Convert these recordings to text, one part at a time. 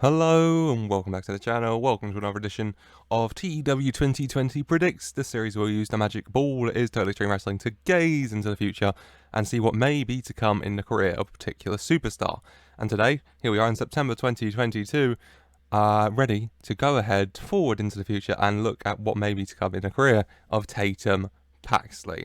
Hello and welcome back to the channel. Welcome to another edition of TEW2020 Predicts, the series where we use the magic ball that is Total Extreme Wrestling to gaze into the future and see what may be to come in the career of a particular superstar. And today, here we are in September 2022, ready to go ahead forward into the future and look at what may be to come in the career of Tatum Paxley.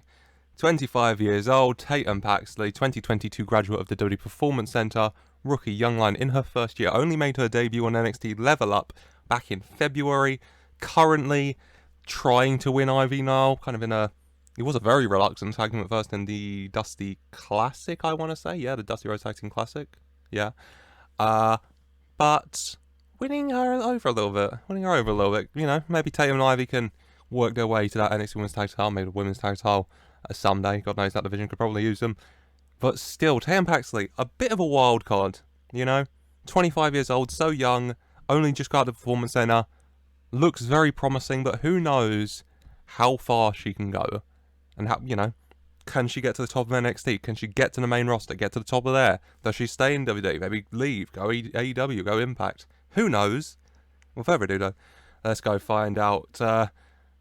25 years old, Tatum Paxley, 2022 graduate of the WWE Performance Centre, rookie young line in her first year, only made her debut on NXT Level Up back in February, currently trying to win Ivy now, he was a very reluctant tag team at first in the Dusty Classic, I want to say, the Dusty Rhodes Tag Team Classic, but winning her over a little bit, maybe Tatum and Ivy can work their way to that NXT Women's Tag Title, maybe the Women's Tag Title someday, God knows that division could probably use them. But still, Tatum Paxley, a bit of a wild card, 25 years old, so young, only just got out of the Performance Centre, looks very promising, but who knows how far she can go. And how, can she get to the top of NXT? Can she get to the main roster, get to the top of there? Does she stay in WWE, maybe leave, go AEW, go Impact? Who knows? Without further ado, though, let's go find out.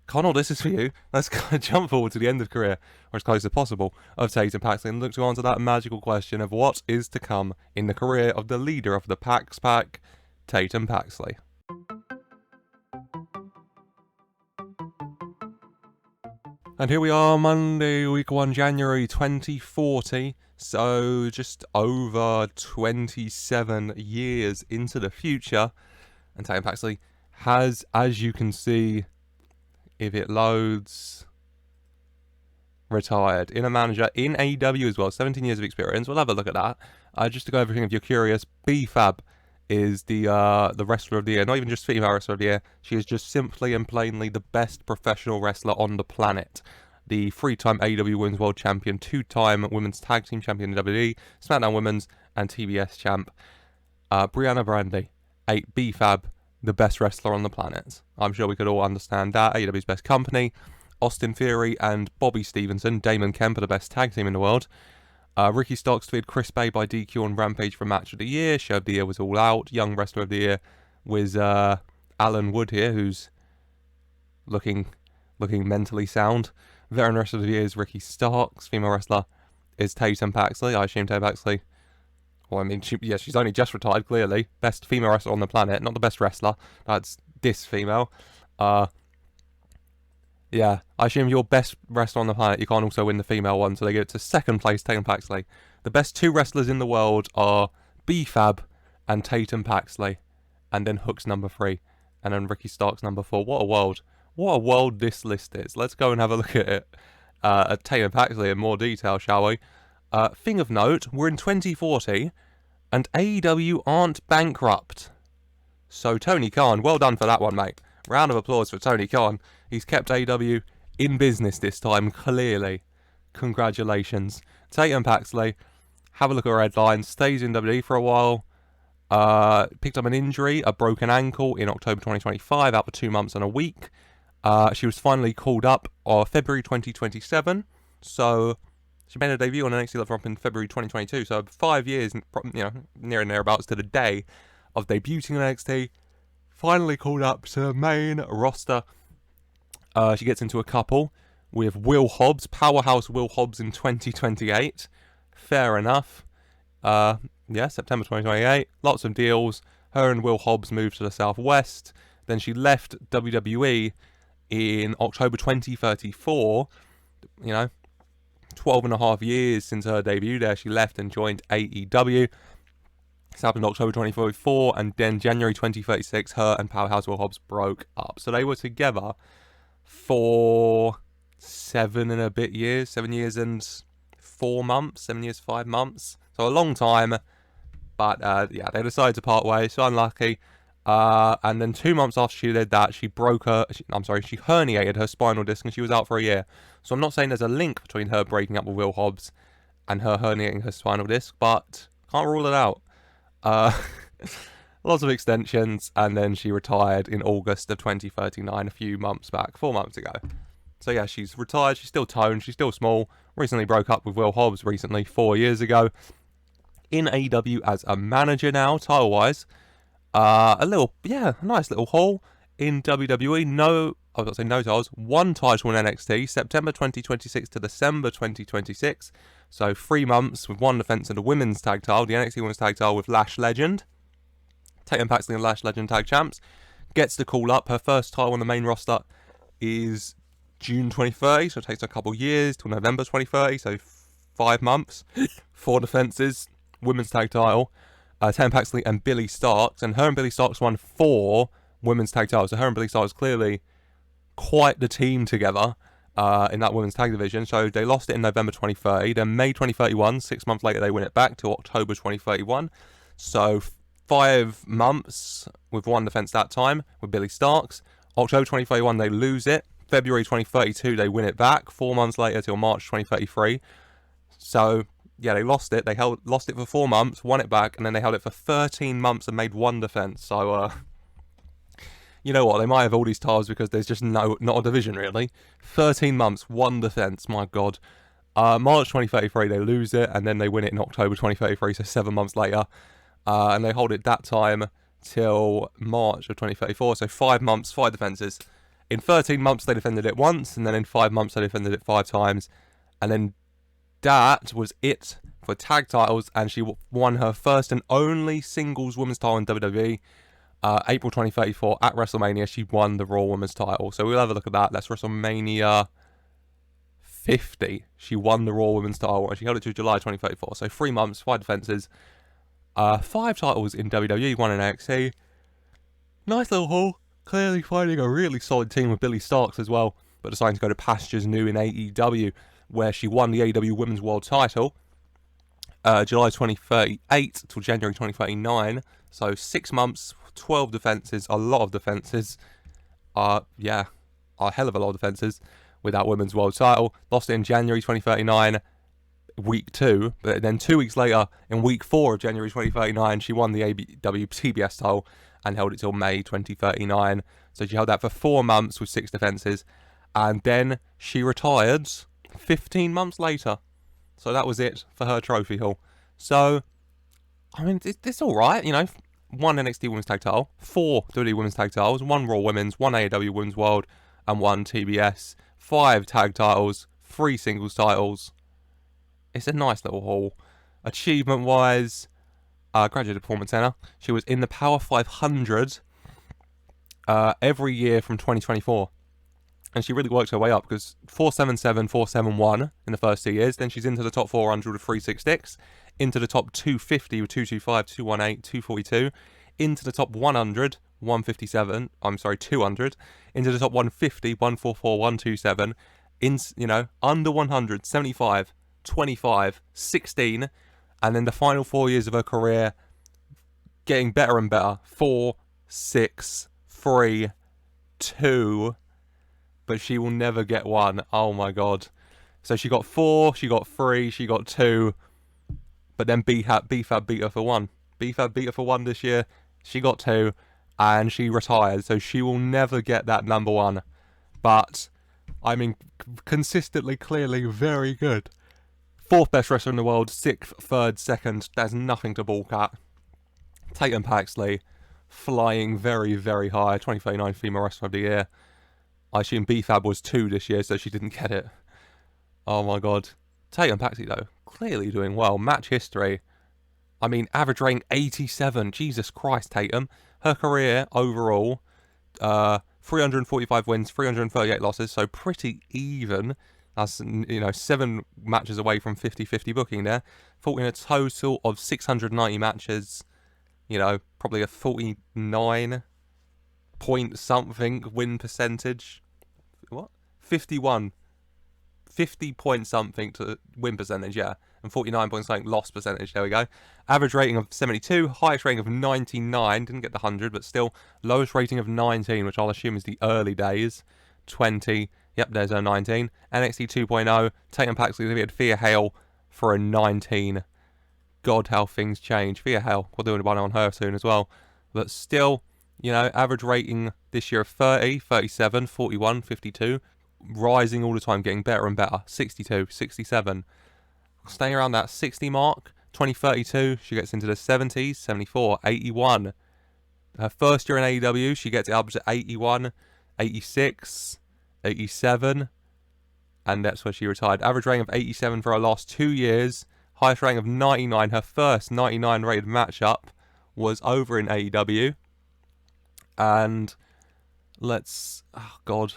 Connell, this is for you. Let's jump forward to the end of career, or as close as possible, of Tatum Paxley and look to answer that magical question of what is to come in the career of the leader of the Pax Pack, Tatum Paxley. And here we are, Monday, week 1, January 2040, so just over 27 years into the future, and Tatum Paxley has, as you can see, if it loads, retired. In a manager, in AEW as well, 17 years of experience. We'll have a look at that. Just to go over everything, if you're curious, B-Fab is the wrestler of the year. Not even just female wrestler of the year. She is just simply and plainly the best professional wrestler on the planet. The 3-time AEW Women's World Champion, 2-time Women's Tag Team Champion in WWE, SmackDown Women's and TBS Champ. Brianna Brandy, 8 B-Fab, the best wrestler on the planet. I'm sure we could all understand that. AEW's best company. Austin Theory and Bobby Stevenson, Damon Kemp are the best tag team in the world. Ricky Starks defeated Chris Bay by DQ on Rampage for Match of the Year. Show of the Year was All Out. Young Wrestler of the Year was Alan Wood here, who's looking mentally sound. Veteran Wrestler of the Year is Ricky Starks. Female Wrestler is Tatum Paxley. I assume Tatum Paxley. Well, I mean, she's only just retired, clearly. Best female wrestler on the planet, not the best wrestler. That's this female. I assume your best wrestler on the planet, you can't also win the female one, so they give it to second place, Tatum Paxley. The best 2 wrestlers in the world are B-Fab and Tatum Paxley, and then Hook's number 3, and then Ricky Stark's number 4. What a world. What a world this list is. Let's go and have a look at it, at Tatum Paxley in more detail, shall we? Thing of note, we're in 2040, and AEW aren't bankrupt. So Tony Khan, well done for that one, mate. Round of applause for Tony Khan. He's kept AEW in business this time, clearly. Congratulations. Tatum Paxley, have a look at her headline, stays in WWE for a while. Picked up an injury, a broken ankle in October 2025, out for 2 months and a week. She was finally called up on February 2027, so she made her debut on NXT Level Up in February 2022, so 5 years, near and thereabouts to the day of debuting in NXT. Finally called up to the main roster. She gets into a couple with Will Hobbs, Powerhouse Will Hobbs in 2028. Fair enough. September 2028. Lots of deals. Her and Will Hobbs moved to the Southwest. Then she left WWE in October 2034. 12 and a half years since her debut there, she left and joined AEW. This happened October 2044, and then January 2036, her and Powerhouse Will Hobbs broke up. So they were together for 7 and a bit years, 7 years and 4 months, 7 years, 5 months. So a long time, but they decided to part ways, so unlucky. And then 2 months after she did that, she herniated her spinal disc and she was out for a year. So I'm not saying there's a link between her breaking up with Will Hobbs and her herniating her spinal disc, but can't rule it out. Lots of extensions, and then she retired in August of 2039, a few months back, 4 months ago. So yeah, she's retired, she's still toned, she's still small, recently broke up with Will Hobbs recently, 4 years ago. In AEW as a manager now, title-wise. A nice little haul in WWE. No, I was going to say no titles. One title in NXT, September 2026 to December 2026. So 3 months with one defense of the women's tag title, the NXT women's tag title with Lash Legend. Tatum Paxley and Lash Legend tag champs. Gets the call up. Her first title on the main roster is June 2030, so it takes a couple years till November 2030, so 5 months. 4 defenses, women's tag title. Tatum Paxley and Billie Starkz, and her and Billie Starkz won 4 women's tag titles. So her and Billie Starkz clearly quite the team together in that women's tag division. So they lost it in November 2030. Then May 2031, 6 months later, they win it back to October 2031. So 5 months with one defense that time with Billie Starkz. October 2031, they lose it. February 2032, they win it back. 4 months later till March 2033. So yeah, they lost it. They lost it for 4 months, won it back, and then they held it for 13 months and made one defense. So, you know what? They might have all these titles because there's just not a division, really. 13 months, one defense. My God. March 2033, they lose it, and then they win it in October 2033, so 7 months later. And they hold it that time till March of 2034, so 5 months, 5 defenses. In 13 months, they defended it once, and then in 5 months, they defended it 5 times. And then that was it for tag titles, and she won her first and only singles women's title in WWE. April 2034 at WrestleMania, she won the Raw Women's title. So we'll have a look at that. That's WrestleMania 50. She won the Raw Women's title, and she held it to July 2034. So 3 months, 5 defenses, 5 titles in WWE, 1 in NXT. Nice little haul. Clearly finding a really solid team with Billie Starkz as well, but deciding to go to pastures new in AEW, where she won the AEW Women's World title July 2038 till January 2039. So 6 months, 12 defenses, a lot of defenses. A hell of a lot of defenses with that Women's World title. Lost it in January 2039, week 2. But then 2 weeks later, in week 4 of January 2039, she won the AEW TBS title and held it till May 2039. So she held that for 4 months with 6 defenses. And then she retired 15 months later. So that was it for her trophy haul. So, I mean, it's alright, you know. 1 NXT Women's Tag Title, 4 WWE Women's Tag Titles, 1 Raw Women's, 1 AEW Women's World, and 1 TBS. 5 tag titles, 3 singles titles. It's a nice little haul. Achievement-wise, graduated Performance Centre. She was in the Power 500 every year from 2024. And she really worked her way up, because 477, 471 in the first 2 years. Then she's into the top 400 with 366. Into the top 250 with 225, 218, 242. Into the top 100, 200. Into the top 150, 144, 127. Under 100, 75, 25, 16. And then the final 4 years of her career, getting better and better. 4, 6, 3, 2... but she will never get 1. Oh my God. So she got 4, she got 3, she got 2, but then BFAB beat her for 1. BFAB beat her for 1 this year, she got 2, and she retired, so she will never get that number 1. But, I mean, consistently, clearly, very good. 4th best wrestler in the world, 6th, 3rd, 2nd, there's nothing to balk at. Tatum Paxley, flying very, very high, 2039 Female Wrestler of the Year. I assume BFAB was 2 this year, so she didn't get it. Oh my God. Tatum Paxley, though, clearly doing well. Match history. I mean, average rating 87. Jesus Christ, Tatum. Her career overall, 345 wins, 338 losses, so pretty even. That's, 7 matches away from 50-50 booking there. Fought in a total of 690 matches. Probably a 49 point something win percentage. What? 50 point something to win percentage, yeah. And 49 point something loss percentage, there we go. Average rating of 72, highest rating of 99, didn't get the 100, but still lowest rating of 19, which I'll assume is the early days. 20, yep, there's her 19. NXT 2.0, Tatum Paxley defeated Thea Hale for a 19. God, how things change. Thea Hale, we'll do one on her soon as well. But still, average rating this year of 30, 37, 41, 52. Rising all the time, getting better and better. 62, 67. Staying around that 60 mark. 2032, she gets into the 70s. 74, 81. Her first year in AEW, she gets it up to 81, 86, 87, and that's where she retired. Average rating of 87 for her last 2 years. Highest rating of 99. Her first 99 rated matchup was over in AEW. And oh God.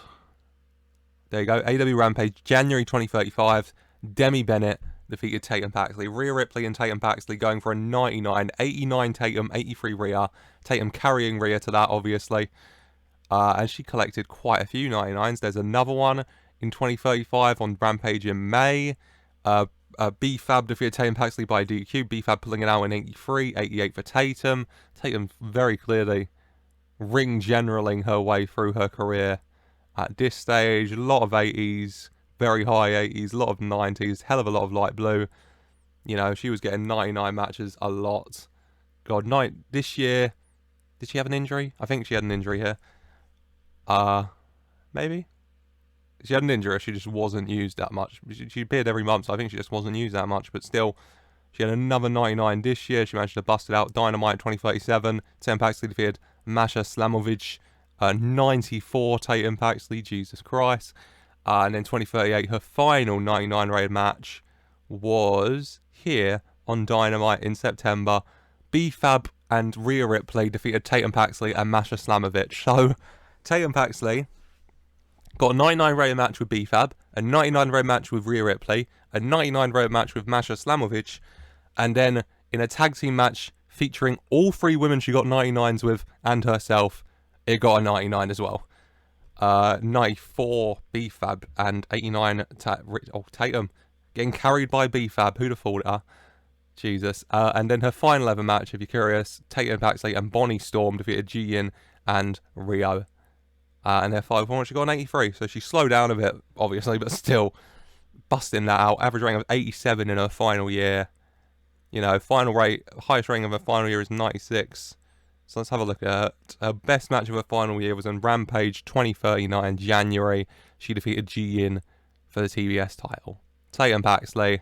There you go. AEW Rampage, January 2035. Demi Bennett defeated Tatum Paxley. Rhea Ripley and Tatum Paxley going for a 99. 89 Tatum, 83 Rhea. Tatum carrying Rhea to that, obviously. And she collected quite a few 99s. There's another one in 2035 on Rampage in May. B-Fab defeated Tatum Paxley by DQ. B-Fab pulling it out in 83. 88 for Tatum. Tatum very clearly ring generaling her way through her career at this stage. A lot of 80s. Very high 80s. A lot of 90s. Hell of a lot of light blue. You know, she was getting 99 matches a lot. God, this year... Did she have an injury? I think she had an injury here. Maybe? She had an injury, she just wasn't used that much. She appeared every month, so I think she just wasn't used that much. But still, she had another 99 this year. She managed to bust it out. Dynamite 2037. Tatum Paxley defeated Masha Slamovich. 94 Tatum Paxley, Jesus Christ. And then 2038, her final 99 rated match was here on Dynamite in September. B-Fab and Rhea Ripley defeated Tatum Paxley and Masha Slamovich. So, Tatum Paxley got a 99 rated match with B-Fab, a 99 rated match with Rhea Ripley, a 99 rated match with Masha Slamovich, and then in a tag team match featuring all 3 women she got 99s with and herself, it got a 99 as well. 94 B-Fab and 89 Tatum. Getting carried by B-Fab, who'd have thought it? Jesus. And then her final ever match, if you're curious, Tatum Paxley and Bonnie Storm defeated Ji-Yin and Rio. And their final performance, she got an 83. So she slowed down a bit, obviously, but still busting that out. Average rating of 87 in her final year. You know, final rate, highest rating of her final year is 96. So let's have a look at her best match of her final year was on Rampage 2039 January. She defeated Ji-Yin for the TBS title. Tatum Paxley,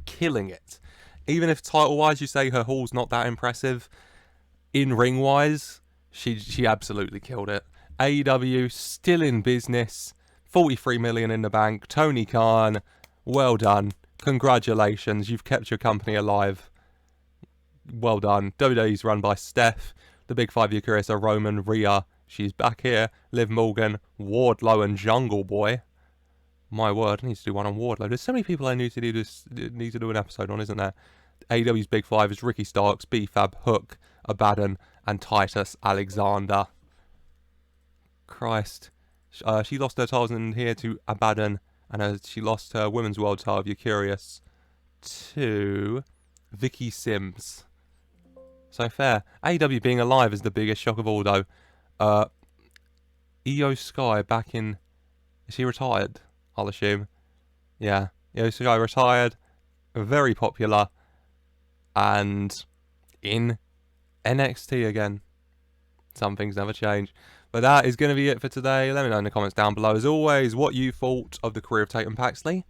killing it. Even if title-wise you say her haul's not that impressive, in ring-wise, she absolutely killed it. AEW still in business. 43 million in the bank. Tony Khan, well done. Congratulations, you've kept your company alive. Well done. WWE's run by Steph. The big 5 you're curious are Roman, Rhea. She's back here. Liv Morgan, Wardlow, and Jungle Boy. My word, I need to do one on Wardlow. There's so many people I need to do an episode on, isn't there? AEW's big 5 is Ricky Starks, B-Fab, Hook, Abaddon, and Titus Alexander. Christ. She lost her titles in here to Abaddon, and she lost her Women's World title, if you're curious, to Vicky Sims. So fair. AEW being alive is the biggest shock of all, though. Io Sky back in... Is he retired? I'll assume. Yeah. Io Sky retired. Very popular. And in NXT again. Some things never change. But that is going to be it for today. Let me know in the comments down below, as always, what you thought of the career of Tatum Paxley.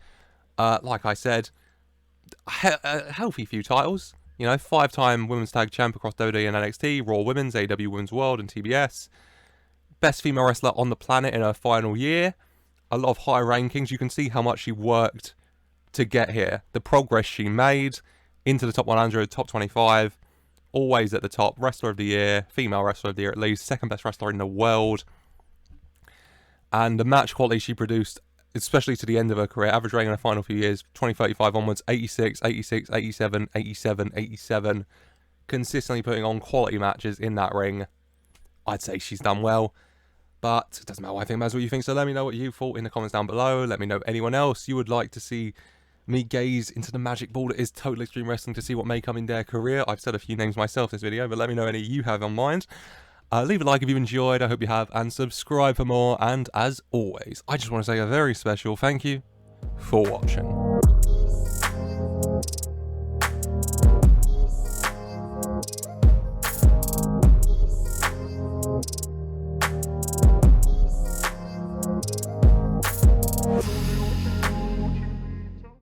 Like I said, a healthy few titles. You know, 5-time Women's Tag Champ across WWE and NXT, Raw Women's, AEW Women's World, and TBS. Best female wrestler on the planet in her final year. A lot of high rankings. You can see how much she worked to get here. The progress she made into the top 100, top 25. Always at the top. Wrestler of the year. Female wrestler of the year at least. Second best wrestler in the world. And the match quality she produced, especially to the end of her career, average rating in her final few years, 2035 onwards, 86, 86, 87, 87, 87. Consistently putting on quality matches in that ring. I'd say she's done well. But it doesn't matter what I think, matters what you think. So let me know what you thought in the comments down below. Let me know anyone else you would like to see me gaze into the magic ball that is Total Extreme Wrestling to see what may come in their career. I've said a few names myself in this video, but let me know any you have on mind. Leave a like if you enjoyed, I hope you have, and subscribe for more. And as always, I just want to say a very special thank you for watching.